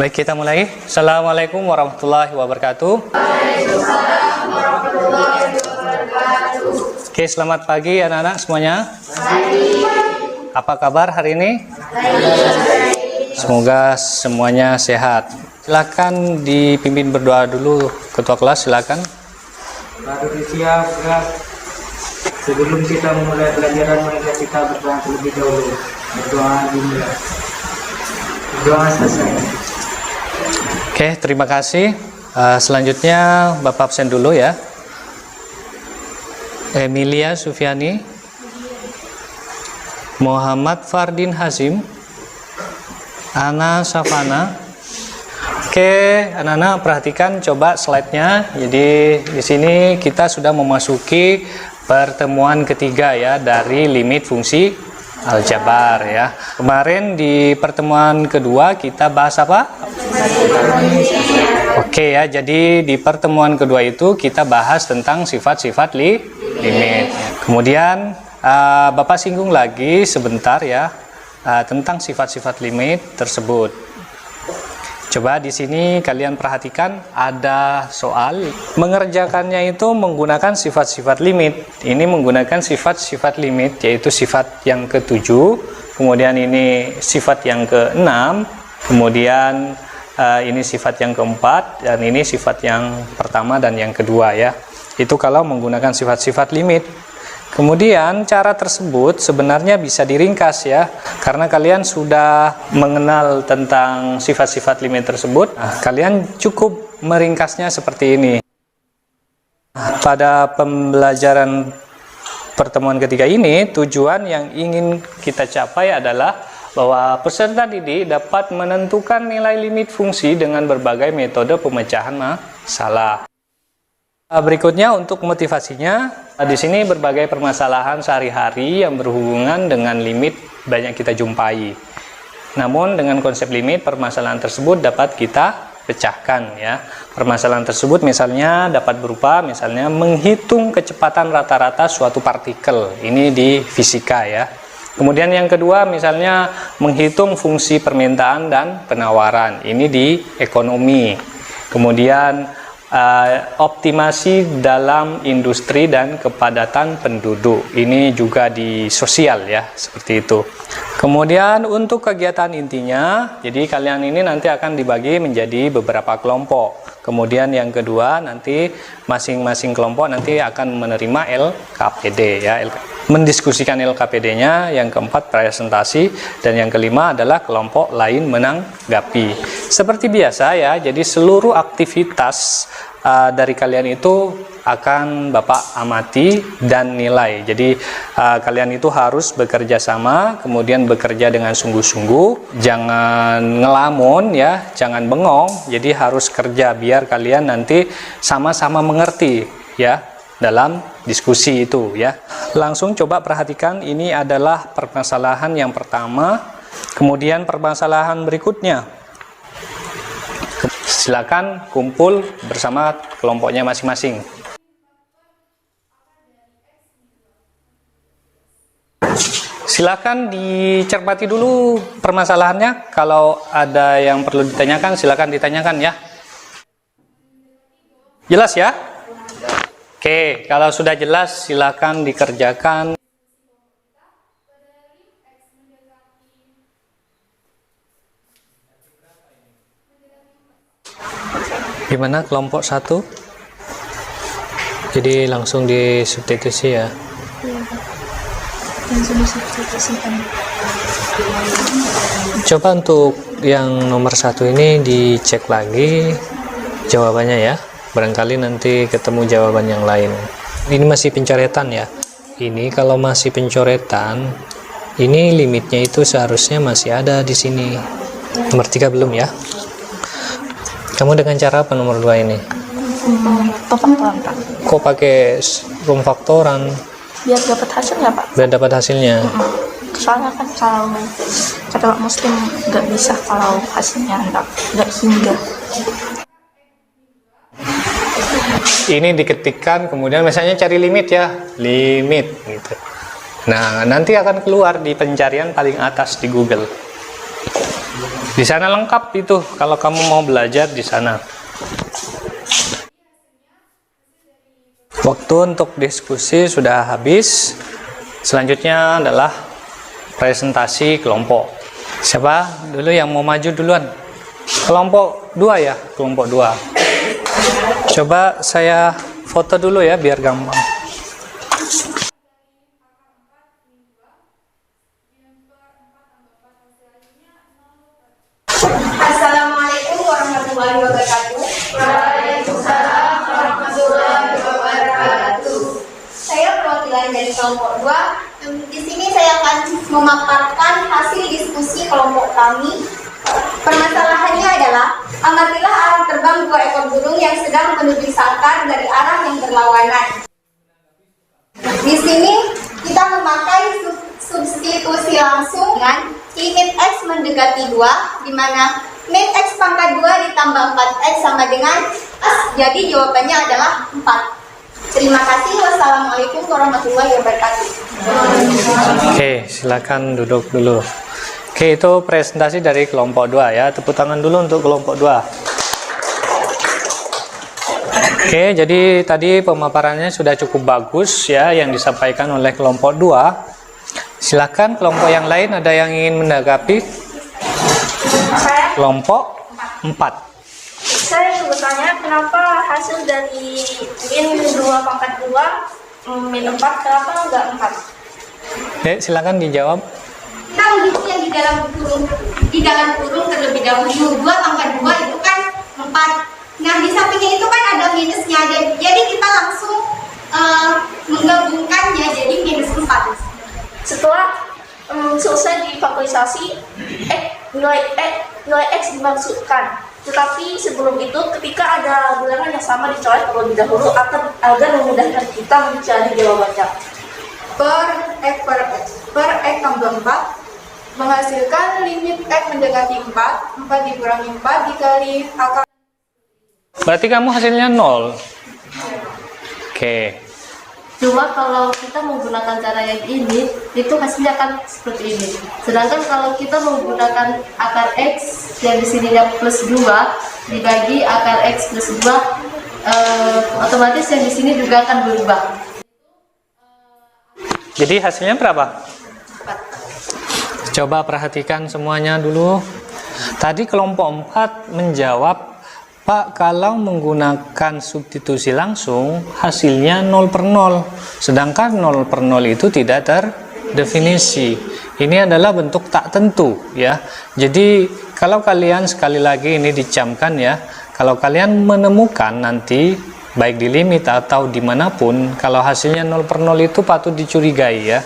Baik, kita mulai. Assalamualaikum warahmatullahi wabarakatuh. Waalaikumsalam warahmatullahi wabarakatuh. Oke, selamat pagi anak-anak semuanya. Pagi. Apa kabar hari ini? Baik. Semoga semuanya sehat. Silakan dipimpin berdoa dulu, ketua kelas, silakan. Baru disiap ya. Sebelum kita memulai pelajaran, mari kita berdoa terlebih dahulu. Berdoa dimulai. Berdoa selesai. Oke, terima kasih. Selanjutnya Bapak absen dulu ya. Emilia Sufiani, Muhammad Fardin Hazim, Ana Safana. Oke, anak-anak perhatikan coba slide-nya. Jadi di sini kita sudah memasuki pertemuan ketiga ya dari limit fungsi aljabar ya. Kemarin di pertemuan kedua kita bahas apa? Oke ya, jadi di pertemuan kedua itu kita bahas tentang sifat-sifat limit. Kemudian Bapak singgung lagi sebentar ya tentang sifat-sifat limit tersebut. Coba di sini kalian perhatikan ada soal mengerjakannya itu menggunakan sifat-sifat limit. Ini menggunakan sifat-sifat limit yaitu sifat yang ke-7, kemudian ini sifat yang ke-6, kemudian ini sifat yang ke-4 dan ini sifat yang pertama dan yang kedua ya. Itu kalau menggunakan sifat-sifat limit. Kemudian cara tersebut sebenarnya bisa diringkas ya, karena kalian sudah mengenal tentang sifat-sifat limit tersebut. Kalian cukup meringkasnya seperti ini. Pada pembelajaran pertemuan ketiga ini, tujuan yang ingin kita capai adalah bahwa peserta didik dapat menentukan nilai limit fungsi dengan berbagai metode pemecahan masalah. Berikutnya untuk motivasinya, di sini berbagai permasalahan sehari-hari yang berhubungan dengan limit banyak kita jumpai. Namun dengan konsep limit, permasalahan tersebut dapat kita pecahkan ya. Permasalahan tersebut misalnya dapat berupa misalnya menghitung kecepatan rata-rata suatu partikel. Ini di fisika ya. Kemudian yang kedua misalnya menghitung fungsi permintaan dan penawaran. Ini di ekonomi. Kemudian optimasi dalam industri dan kepadatan penduduk. Ini juga di sosial ya, seperti itu. Kemudian untuk kegiatan intinya, jadi kalian ini nanti akan dibagi menjadi beberapa kelompok. Kemudian yang kedua nanti masing-masing kelompok nanti akan menerima LKPD ya, mendiskusikan LKPD-nya. Yang keempat presentasi dan yang kelima adalah kelompok lain menanggapi. Seperti biasa ya, jadi seluruh aktivitas dari kalian itu akan Bapak amati dan nilai. Jadi kalian itu harus bekerja sama, kemudian bekerja dengan sungguh-sungguh, jangan ngelamun ya, jangan bengong. Jadi harus kerja biar kalian nanti sama-sama mengerti ya dalam diskusi itu ya. Langsung coba perhatikan, ini adalah permasalahan yang pertama, kemudian permasalahan berikutnya. Silakan kumpul bersama kelompoknya masing-masing. Silakan dicermati dulu permasalahannya. Kalau ada yang perlu ditanyakan, silakan ditanyakan ya. Jelas ya? Oke, kalau sudah jelas silakan dikerjakan. Gimana kelompok 1? Jadi langsung disubstitusi ya. Langsung disubstitusikan. Coba untuk yang nomor 1 ini dicek lagi jawabannya ya. Barangkali nanti ketemu jawaban yang lain. Ini masih pencoretan ya. Ini kalau masih pencoretan, ini limitnya itu seharusnya masih ada di sini. Nomor 3 belum ya. Kamu dengan cara apa nomor 2 ini? Pemfaktoran Pak. Kok pakai pemfaktoran? Biar dapat hasilnya Pak. Biar dapat hasilnya. Soalnya kan kalau kata Pak Muslim nggak bisa kalau hasilnya nggak hingga. Ini diketikkan, kemudian misalnya cari limit ya, limit gitu. Nah, nanti akan keluar di pencarian paling atas di Google. Di sana lengkap itu kalau kamu mau belajar di sana. Waktu untuk diskusi sudah habis. Selanjutnya adalah presentasi kelompok. Siapa dulu yang mau maju duluan? Kelompok 2 ya, kelompok 2. Coba saya foto dulu ya biar gampang. Assalamualaikum warahmatullahi wabarakatuh. Waalaikumsalam warahmatullahi wabarakatuh. Saya perwakilan dari kelompok 2. Di sini saya akan memaparkan hasil diskusi kelompok kami. Permasalahannya adalah amatilah arah terbang 2 ekor burung yang sedang menuju sangkar dari arah yang berlawanan. Di sini kita memakai substitusi langsung dengan limit X mendekati 2, di mana min X pangkat 2 ditambah 4X sama dengan S. Jadi jawabannya adalah 4. Terima kasih. Wassalamualaikum warahmatullahi wabarakatuh. Oke, silakan duduk dulu. Oke, itu presentasi dari kelompok 2 ya. Tepuk tangan dulu untuk kelompok 2. Oke, jadi tadi pemaparannya sudah cukup bagus ya yang disampaikan oleh kelompok 2. Silakan kelompok yang lain, ada yang ingin menanggapi? Kelompok 4. Saya juga tanya kenapa hasil dari min 2 pangkat 2 min 4 kenapa enggak 4? Silakan dijawab. Kita menghitung yang di dalam kurung terlebih dahulu. 2 pangkat 2 itu kan 4. Nah, di sampingnya itu kan ada minusnya. Jadi kita langsung menggabungkannya jadi minus 4. Setelah selesai difaktorisasi, nilai X dimasukkan. Tetapi sebelum itu, ketika ada bilangan yang sama dicoret terlebih dahulu agar memudahkan kita mencari jawabannya. Per X tambah 4 menghasilkan limit X mendekati 4 dikurangi 4 dikali akar. Berarti kamu hasilnya 0. Oke. Cuma kalau kita menggunakan cara yang ini, itu hasilnya akan seperti ini. Sedangkan kalau kita menggunakan akar X yang di sininya plus 2 dibagi akar X plus 2, otomatis yang di sini juga akan berubah. Jadi hasilnya berapa? Coba perhatikan semuanya dulu. Tadi kelompok 4 menjawab, Pak, kalau menggunakan substitusi langsung hasilnya 0 per 0. Sedangkan 0 per 0 itu tidak terdefinisi. Ini adalah bentuk tak tentu ya. Jadi kalau kalian sekali lagi ini dicamkan ya, kalau kalian menemukan nanti baik di limit atau dimanapun, kalau hasilnya 0 per 0 itu patut dicurigai ya.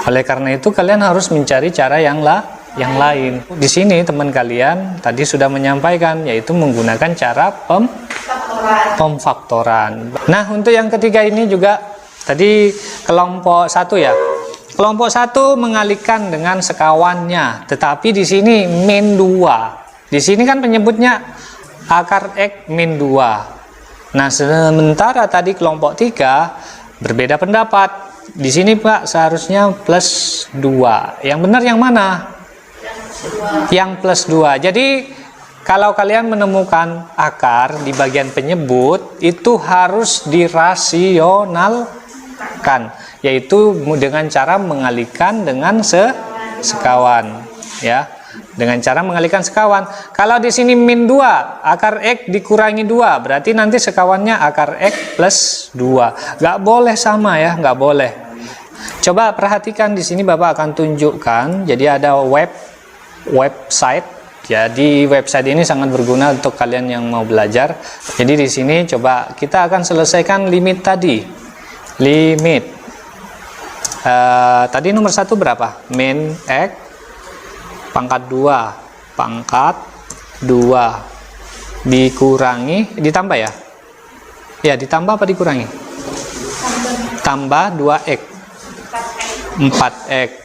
Oleh karena itu kalian harus mencari cara yang lain. Di sini teman kalian tadi sudah menyampaikan, yaitu menggunakan cara pemfaktoran. Nah, untuk yang ketiga ini juga tadi kelompok 1 ya. Kelompok 1 mengalihkan dengan sekawannya, tetapi di sini min 2. Di sini kan penyebutnya akar X min 2. Nah, sementara tadi kelompok 3 berbeda pendapat. Di sini Pak seharusnya plus 2. Yang benar yang mana? Yang plus 2. Jadi kalau kalian menemukan akar di bagian penyebut, itu harus dirasionalkan, yaitu dengan cara mengalihkan dengan sekawan ya. Dengan cara mengalihkan sekawan. Kalau di sini min 2, akar X dikurangi 2, berarti nanti sekawannya akar X plus 2. Nggak boleh sama ya, nggak boleh. Coba perhatikan di sini Bapak akan tunjukkan. Jadi ada website. Jadi website ini sangat berguna untuk kalian yang mau belajar. Jadi di sini coba kita akan selesaikan limit tadi. Limit. Tadi nomor 1 berapa? Min X pangkat 2 dikurangi, ditambah ya? Ya, ditambah apa dikurangi? Tambah 2X 4X.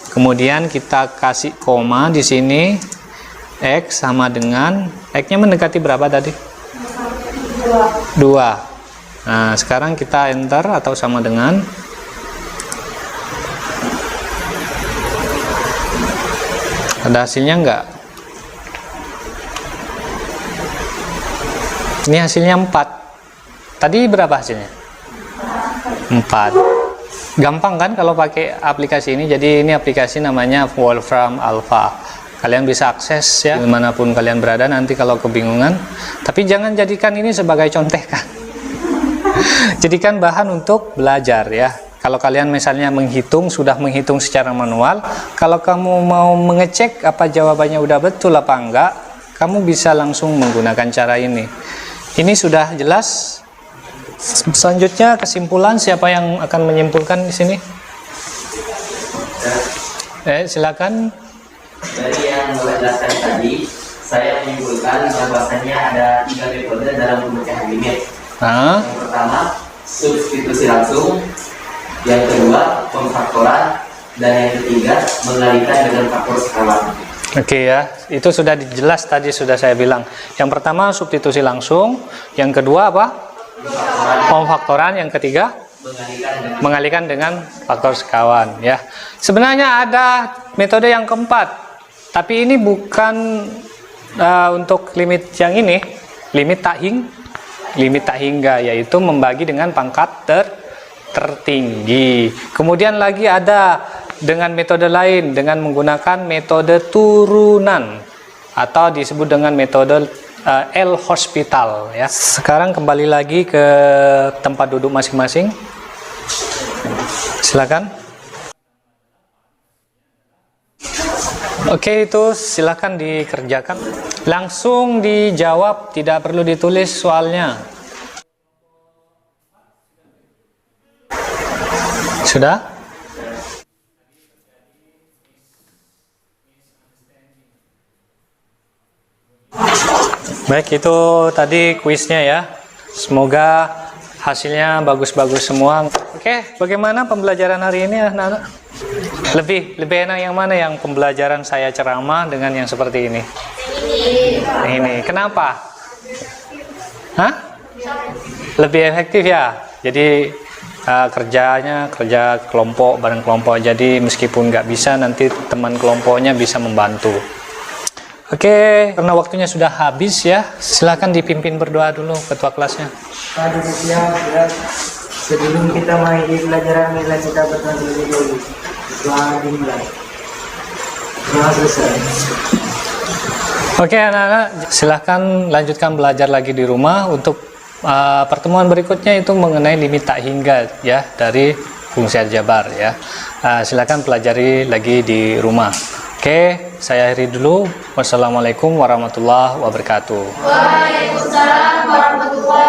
Kemudian kita kasih koma di sini. X sama dengan X-nya mendekati berapa tadi? 2. Nah, sekarang kita enter atau sama dengan. Ada hasilnya enggak? Ini hasilnya 4. Tadi berapa hasilnya? 4. Gampang kan kalau pakai aplikasi ini. Jadi ini aplikasi namanya Wolfram Alpha. Kalian bisa akses ya dimanapun kalian berada nanti kalau kebingungan. Tapi jangan jadikan ini sebagai contekan. Jadikan bahan untuk belajar ya. Kalau kalian misalnya sudah menghitung secara manual, kalau kamu mau mengecek apa jawabannya udah betul apa enggak, kamu bisa langsung menggunakan cara ini. Ini sudah jelas. Selanjutnya kesimpulan, siapa yang akan menyimpulkan di sini? Silakan. Dari yang menjelaskan tadi, saya menyimpulkan bahwasannya ada 3 metode dalam pemecahan limit. Yang pertama, substitusi langsung. Yang kedua, pemfaktoran. Dan yang ketiga, mengalihkan dengan faktor sekawan. Oke ya, itu sudah jelas tadi sudah saya bilang. Yang pertama substitusi langsung, yang kedua apa? Pemfaktoran, yang ketiga mengalihkan dengan faktor sekawan ya. Sebenarnya ada metode yang keempat, tapi ini bukan untuk limit yang ini, limit tak hingga, yaitu membagi dengan pangkat tertinggi. Kemudian lagi ada dengan metode lain, dengan menggunakan metode turunan atau disebut dengan metode L-Hospital ya. Sekarang kembali lagi ke tempat duduk masing-masing. Silakan. Oke, itu silakan dikerjakan. Langsung dijawab, tidak perlu ditulis soalnya. Sudah? Baik, itu tadi kuisnya ya. Semoga hasilnya bagus-bagus semua. Oke, bagaimana pembelajaran hari ini anak-anak? Lebih enak yang mana, yang pembelajaran saya ceramah dengan yang seperti ini? Ini. Kenapa? Hah? Lebih efektif ya. Jadi kerja kelompok, bareng kelompok. Jadi meskipun nggak bisa, nanti teman kelompoknya bisa membantu. Oke, karena waktunya sudah habis ya, silakan dipimpin berdoa dulu ketua kelasnya. Pada siang sebelum kita mengakhiri pelajaran, marilah kita berdoa terlebih dahulu. Doa dimulai. Doa selesai. Oke anak-anak, silakan lanjutkan belajar lagi di rumah. Untuk pertemuan berikutnya itu mengenai limit tak hingga ya dari fungsi aljabar ya. Silakan pelajari lagi di rumah. Oke, saya akhiri dulu. Wassalamualaikum warahmatullahi wabarakatuh. Waalaikumsalam warahmatullahi